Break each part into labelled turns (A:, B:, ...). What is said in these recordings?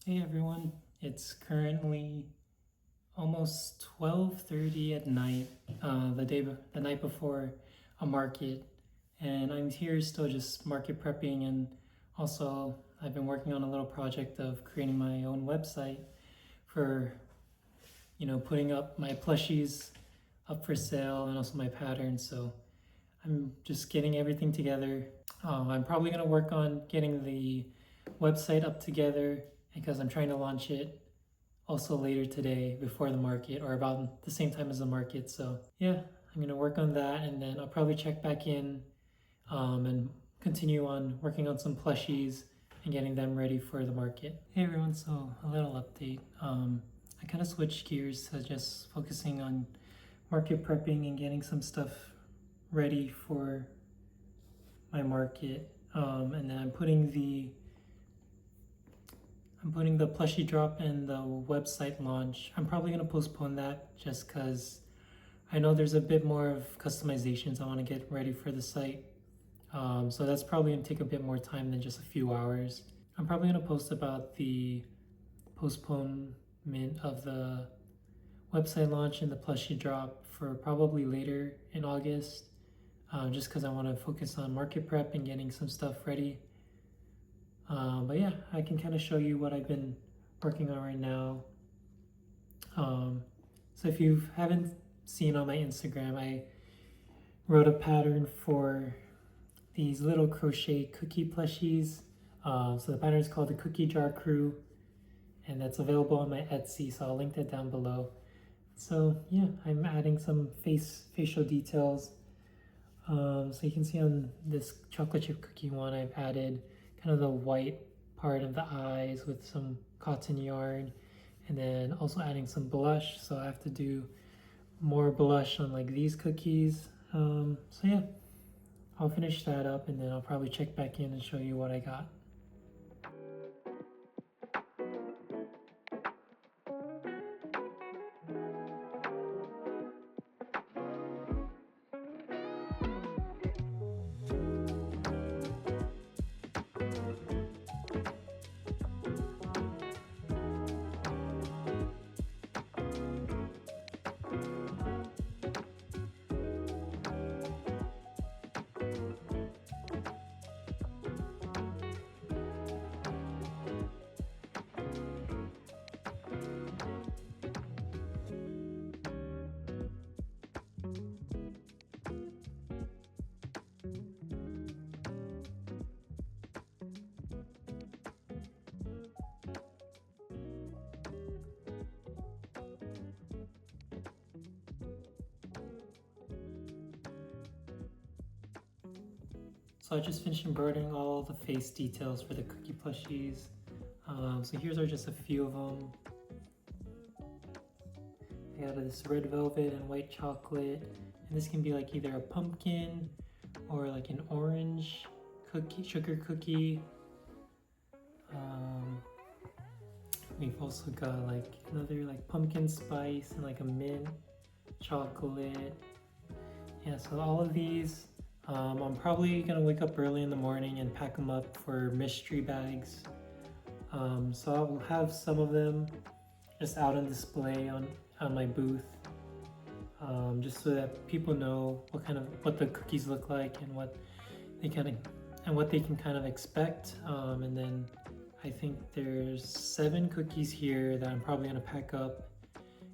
A: Hey everyone, it's currently almost 12:30 at night, the night before a market, and I'm here still just market prepping, and also I've been working on a little project of creating my own website for putting up my plushies up for sale and also my patterns. So I'm just getting everything together. I'm probably gonna work on getting the website up together because I'm trying to launch it also later today before the market or about the same time as the market. So yeah, I'm gonna work on that and then I'll probably check back in and continue on working on some plushies and getting them ready for the market. Hey everyone, so a little update. I kind of switched gears to just focusing on market prepping and getting some stuff ready for my market. And then I'm putting the plushie drop and the website launch. I'm probably gonna postpone that just because I know there's a bit more of customizations I want to get ready for the site. So that's probably gonna take a bit more time than just a few hours. I'm probably gonna post about the postponement of the website launch and the plushie drop for probably later in August, just because I want to focus on market prep and getting some stuff ready. But yeah, I can kind of show you what I've been working on right now. So if you haven't seen on my Instagram, I wrote a pattern for these little crochet cookie plushies. So the pattern is called the Cookie Jar Crew, and that's available on my Etsy. So I'll link that down below. So yeah, I'm adding some facial details. So you can see on this chocolate chip cookie one, I've added kind of the white part of the eyes with some cotton yarn, and then also adding some blush. So I have to do more blush on like these cookies. So yeah, I'll finish that up and then I'll probably check back in and show you what I got. So I just finished embroidering all the face details for the cookie plushies. So here's are just a few of them. I got this red velvet and white chocolate, and this can be like either a pumpkin or like an orange cookie, sugar cookie. We've also got like another like pumpkin spice and like a mint chocolate. Yeah, so all of these, I'm probably gonna wake up early in the morning and pack them up for mystery bags. So I'll have some of them just out on display on my booth, just so that people know what the cookies look like and what they can kind of expect. And then I think there's 7 cookies here that I'm probably gonna pack up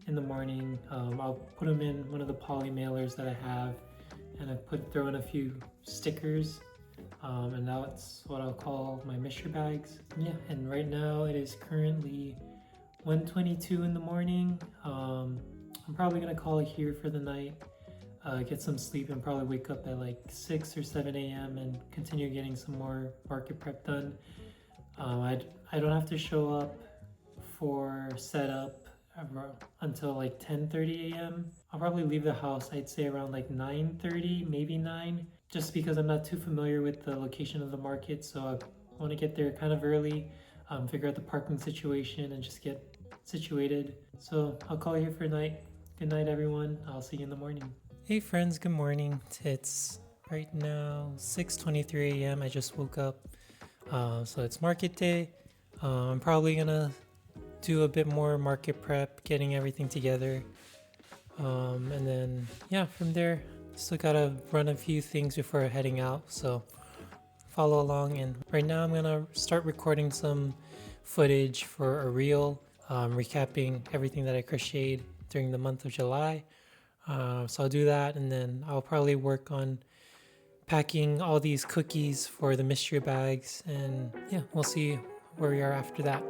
A: in the morning. I'll put them in one of the poly mailers that I have, and throw in a few stickers, and that's what I'll call my mystery bags. Yeah, and right now it is currently 1:22 in the morning. I'm probably gonna call it here for the night, get some sleep, and probably wake up at like 6 or 7 a.m. and continue getting some more market prep done. I don't have to show up for setup until like 10:30 a.m. I'll probably leave the house, I'd say around like 9:30, maybe 9, just because I'm not too familiar with the location of the market. So I want to get there kind of early, figure out the parking situation, and just get situated. So I'll call you here for night. Good night, everyone. I'll see you in the morning. Hey friends, good morning. It's right now 6:23 a.m. I just woke up. So it's market day. I'm probably gonna do a bit more market prep, getting everything together. And then, yeah, from there, still gotta run a few things before heading out. So follow along. And right now, I'm gonna start recording some footage for a reel, recapping everything that I crocheted during the month of July. So I'll do that, and then I'll probably work on packing all these cookies for the mystery bags, and yeah, we'll see where we are after that.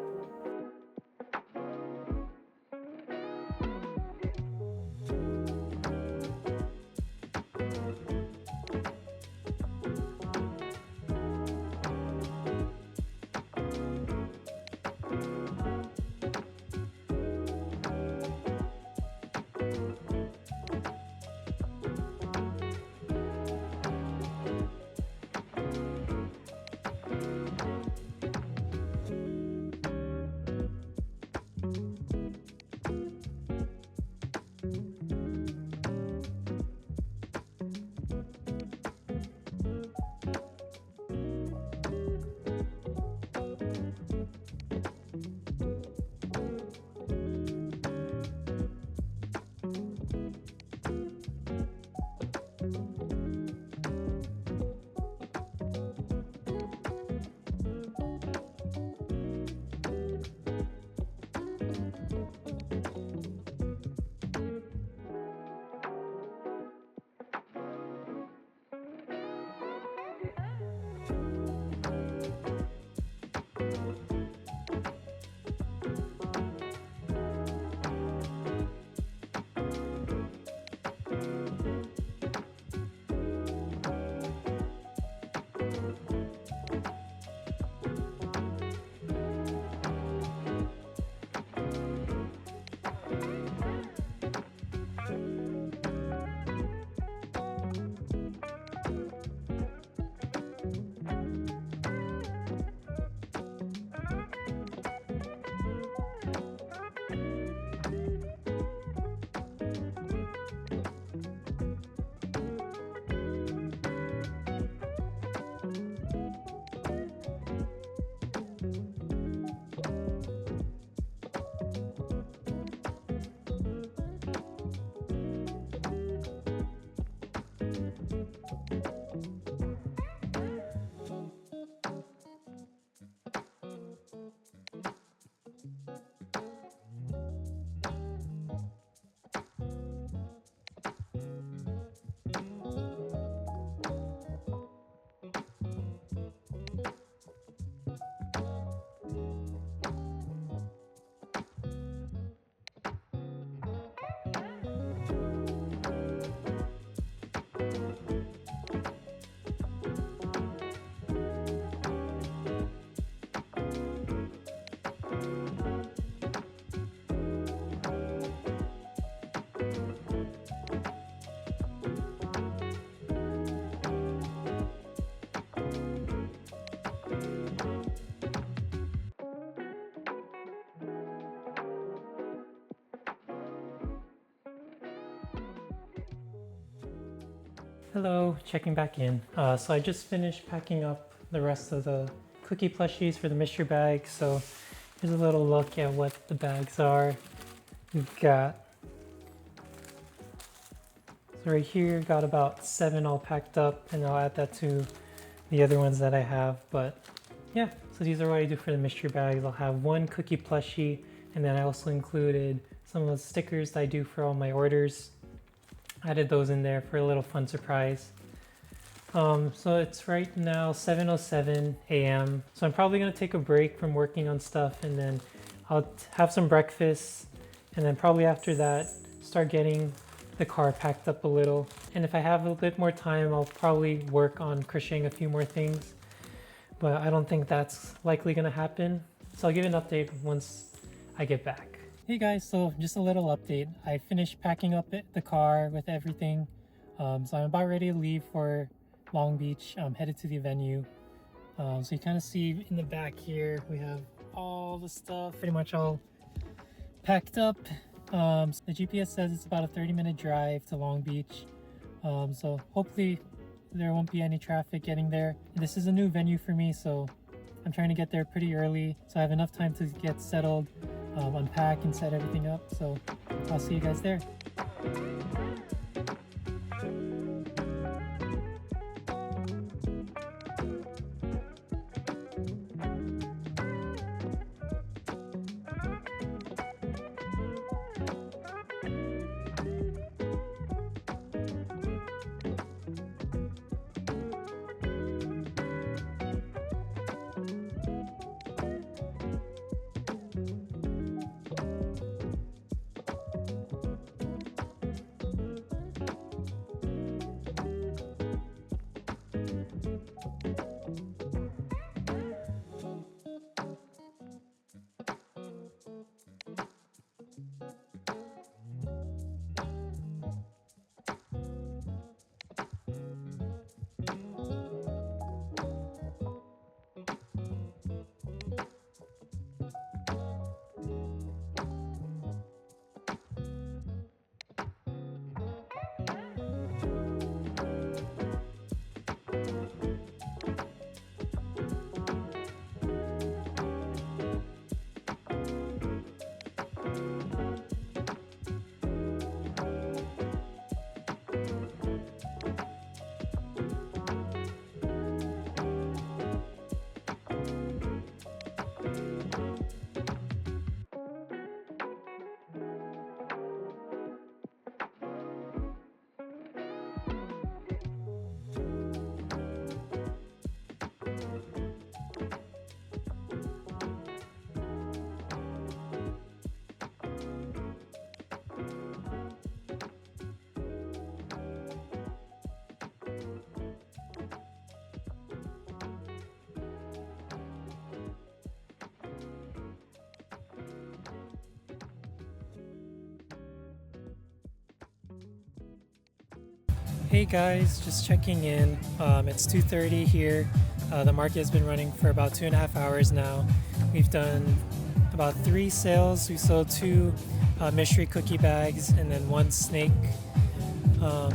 A: Hello, checking back in. So I just finished packing up the rest of the cookie plushies for the mystery bag. So here's a little look at what the bags are. We've got, so right here, got about 7 all packed up, and I'll add that to the other ones that I have. But yeah, so these are what I do for the mystery bags. I'll have 1 cookie plushie, and then I also included some of the stickers that I do for all my orders. Added those in there for a little fun surprise. So it's right now 7:07 a.m. So I'm probably gonna take a break from working on stuff, and then I'll have some breakfast, and then probably after that start getting the car packed up a little. And if I have a bit more time, I'll probably work on crocheting a few more things, but I don't think that's likely gonna happen. So I'll give an update once I get back. Hey guys, so just a little update. I finished packing up the car with everything. So I'm about ready to leave for Long Beach. I'm headed to the venue. So you kind of see in the back here, we have all the stuff pretty much all packed up. So the GPS says it's about a 30-minute drive to Long Beach. So hopefully there won't be any traffic getting there. This is a new venue for me, so I'm trying to get there pretty early so I have enough time to get settled, unpack and set everything up. So I'll see you guys there. Hey guys, just checking in. It's 2:30 here. The market has been running for about 2.5 hours now. We've done about 3 sales. We sold 2 mystery cookie bags and then 1 snake. Um,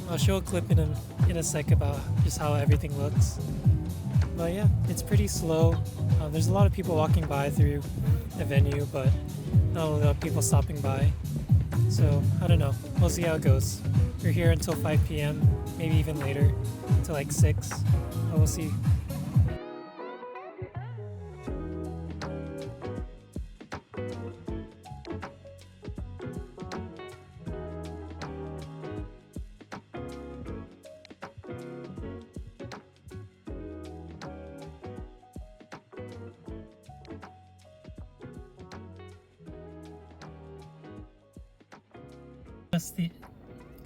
A: I'll show a clip in a sec about just how everything looks. But yeah, it's pretty slow. There's a lot of people walking by through the venue, but not a lot of people stopping by. So I don't know. We'll see how it goes. We're here until 5 p.m., maybe even later, till like 6. But we'll see.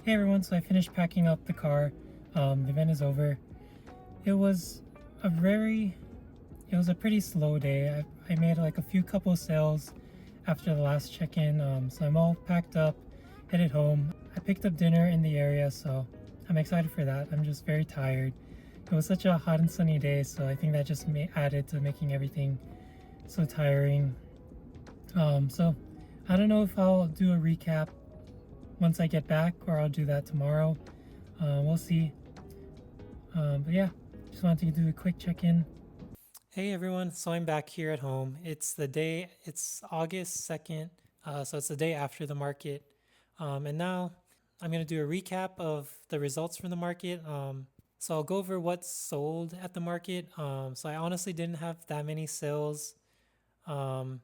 A: Hey everyone, so I finished packing up the car. The event is over. It was a pretty slow day. I made like a few couple sales after the last check-in. So I'm all packed up, headed home. I picked up dinner in the area, so I'm excited for that. I'm just very tired. It was such a hot and sunny day, so I think that just added to making everything so tiring. So I don't know if I'll do a recap once I get back, or I'll do that tomorrow. We'll see. But yeah, just wanted to do a quick check-in. Hey everyone, so I'm back here at home. It's August 2nd, so it's the day after the market. And now I'm going to do a recap of the results from the market. So I'll go over what's sold at the market. So I honestly didn't have that many sales. So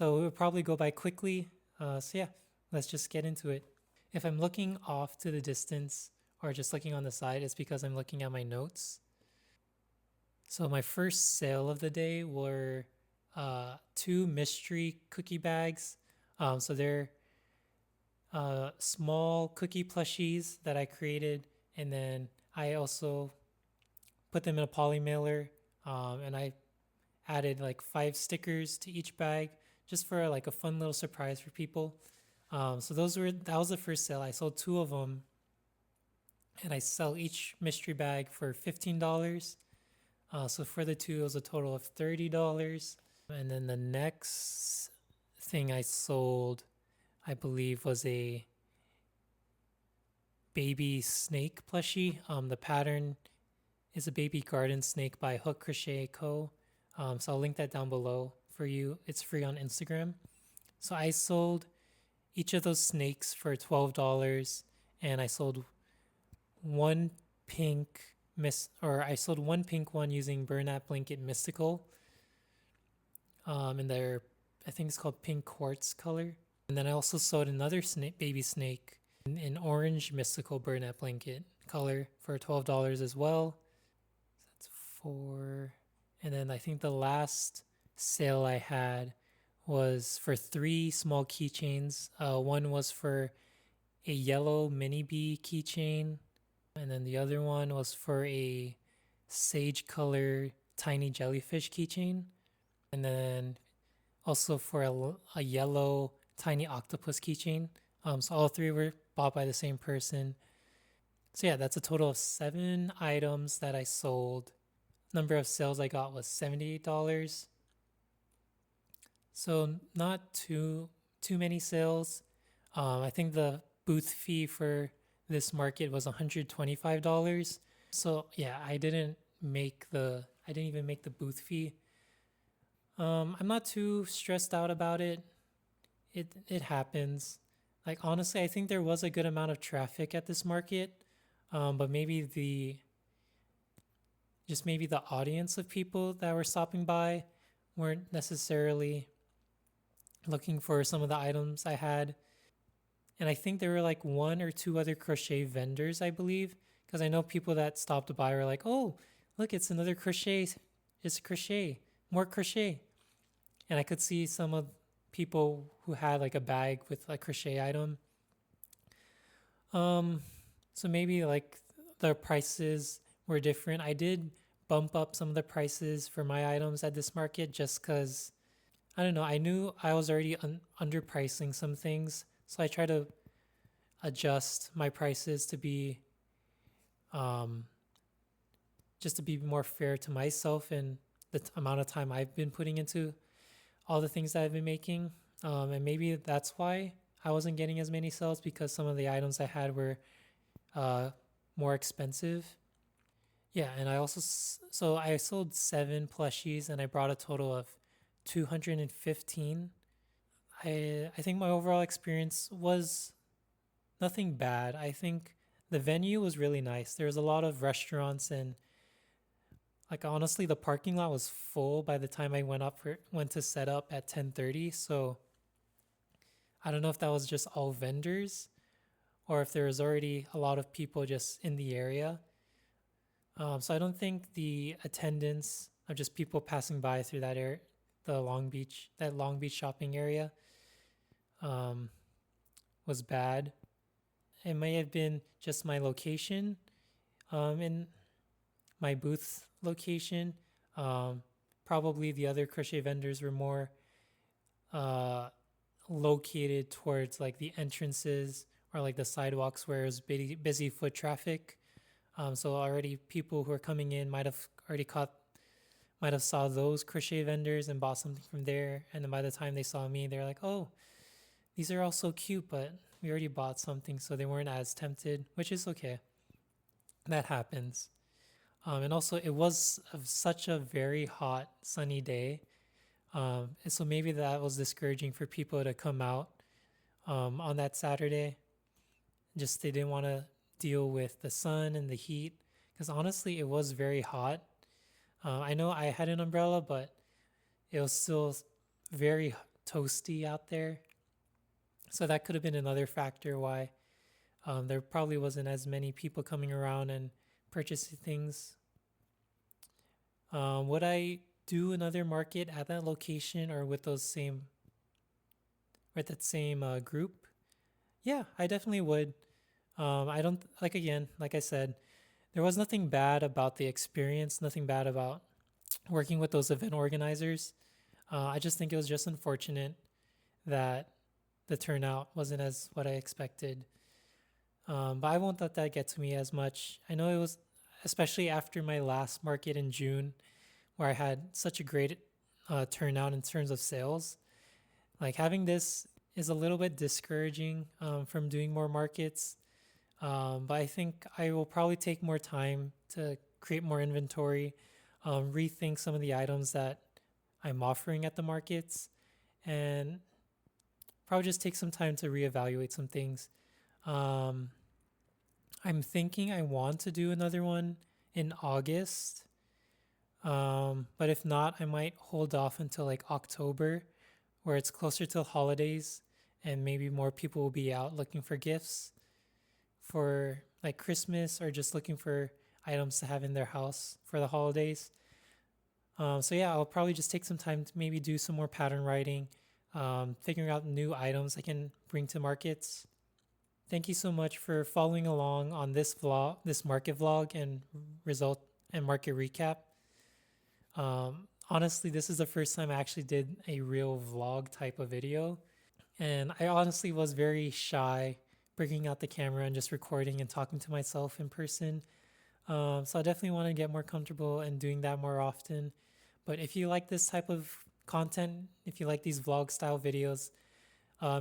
A: it would probably go by quickly. So yeah, let's just get into it. If I'm looking off to the distance or just looking on the side, it's because I'm looking at my notes. So my first sale of the day were 2 mystery cookie bags. So they're small cookie plushies that I created, and then I also put them in a poly mailer, and I added like 5 stickers to each bag just for like a fun little surprise for people. So that was the first sale. I sold 2 of them, and I sell each mystery bag for $15. So for the 2, it was a total of $30. And then the next thing I sold, I believe, was a baby snake plushie. The pattern is a baby garden snake by Hook Crochet Co. So I'll link that down below for you. It's free on Instagram. So I sold each of those snakes for $12, and I sold one pink I sold one pink one using Bernat Blanket Mystical, in their, I think it's called pink quartz color. And then I also sold another baby snake in orange Mystical Bernat Blanket color for $12 as well. That's four. And then I think the last sale I had was for 3 small keychains. One was for a yellow mini bee keychain, and then the other one was for a sage color tiny jellyfish keychain, and then also for a yellow tiny octopus keychain. So all 3 were bought by the same person. So yeah, that's a total of 7 items that I sold. Number of sales I got was $78. So not too many sales. I think the booth fee for this market was $125. So yeah, I didn't even make the booth fee. I'm not too stressed out about it. It happens. Like honestly, I think there was a good amount of traffic at this market, but maybe the audience of people that were stopping by weren't necessarily looking for some of the items I had. And I think there were like 1 or 2 other crochet vendors, I believe, because I know people that stopped by were like, "Oh, look, it's another crochet. It's crochet, more crochet." And I could see some of people who had like a bag with a crochet item. So maybe like the prices were different. I did bump up some of the prices for my items at this market just because I don't know. I knew I was already underpricing some things, so I try to adjust my prices to be just to be more fair to myself and the amount of time I've been putting into all the things that I've been making. And maybe that's why I wasn't getting as many sales, because some of the items I had were more expensive. Yeah, and I also so I sold 7 plushies and I brought a total of 215. I think my overall experience was nothing bad. I think the venue was really nice. There was a lot of restaurants, and like honestly the parking lot was full by the time I went to set up at 10:30. So I don't know if that was just all vendors or if there was already a lot of people just in the area. So I don't think the attendance of just people passing by through that area, that Long Beach shopping area, was bad. It may have been just my location, in my booth location. Probably the other crochet vendors were more located towards like the entrances or like the sidewalks where it was busy foot traffic. So already people who are coming in might have saw those crochet vendors and bought something from there. And then by the time they saw me, they're like, "Oh, these are all so cute, but we already bought something," so they weren't as tempted, which is okay. That happens. And also, it was such a very hot, sunny day. And so maybe that was discouraging for people to come out on that Saturday. Just they didn't want to deal with the sun and the heat, because honestly, it was very hot. I know I had an umbrella, but it was still very toasty out there. So that could have been another factor why there probably wasn't as many people coming around and purchasing things. Would I do another market at that location or with that same group? Yeah, I definitely would. I don't like I said, there was nothing bad about the experience, nothing bad about working with those event organizers. I just think it was just unfortunate that the turnout wasn't as what I expected. But I won't let that get to me as much. I know it was, especially after my last market in June, where I had such a great turnout in terms of sales. Like having this is a little bit discouraging from doing more markets. But I think I will probably take more time to create more inventory, rethink some of the items that I'm offering at the markets, and probably just take some time to reevaluate some things. Um, I'm thinking I want to do another one in August, but if not, I might hold off until like October, where it's closer to the holidays and maybe more people will be out looking for gifts for like Christmas or just looking for items to have in their house for the holidays. So yeah, I'll probably just take some time to maybe do some more pattern writing, figuring out new items I can bring to markets. Thank you so much for following along on this vlog, this market vlog and result and market recap. Honestly, this is the first time I actually did a real vlog type of video. And I honestly was very shy bringing out the camera and just recording and talking to myself in person. So I definitely want to get more comfortable and doing that more often. But if you like this type of content, if you like these vlog style videos,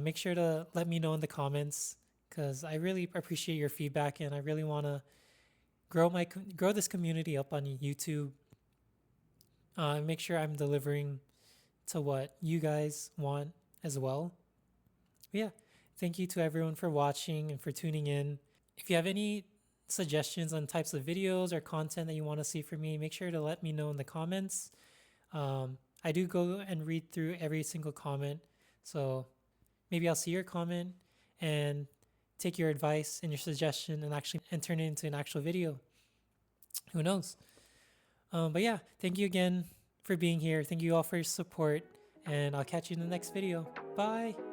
A: make sure to let me know in the comments because I really appreciate your feedback and I really want to grow this community up on YouTube. Make sure I'm delivering to what you guys want as well. But yeah, thank you to everyone for watching and for tuning in. If you have any suggestions on types of videos or content that you want to see from me, make sure to let me know in the comments. I do go and read through every single comment, so maybe I'll see your comment and take your advice and your suggestion and turn it into an actual video. Who knows? But yeah, thank you again for being here. Thank you all for your support, and I'll catch you in the next video. Bye.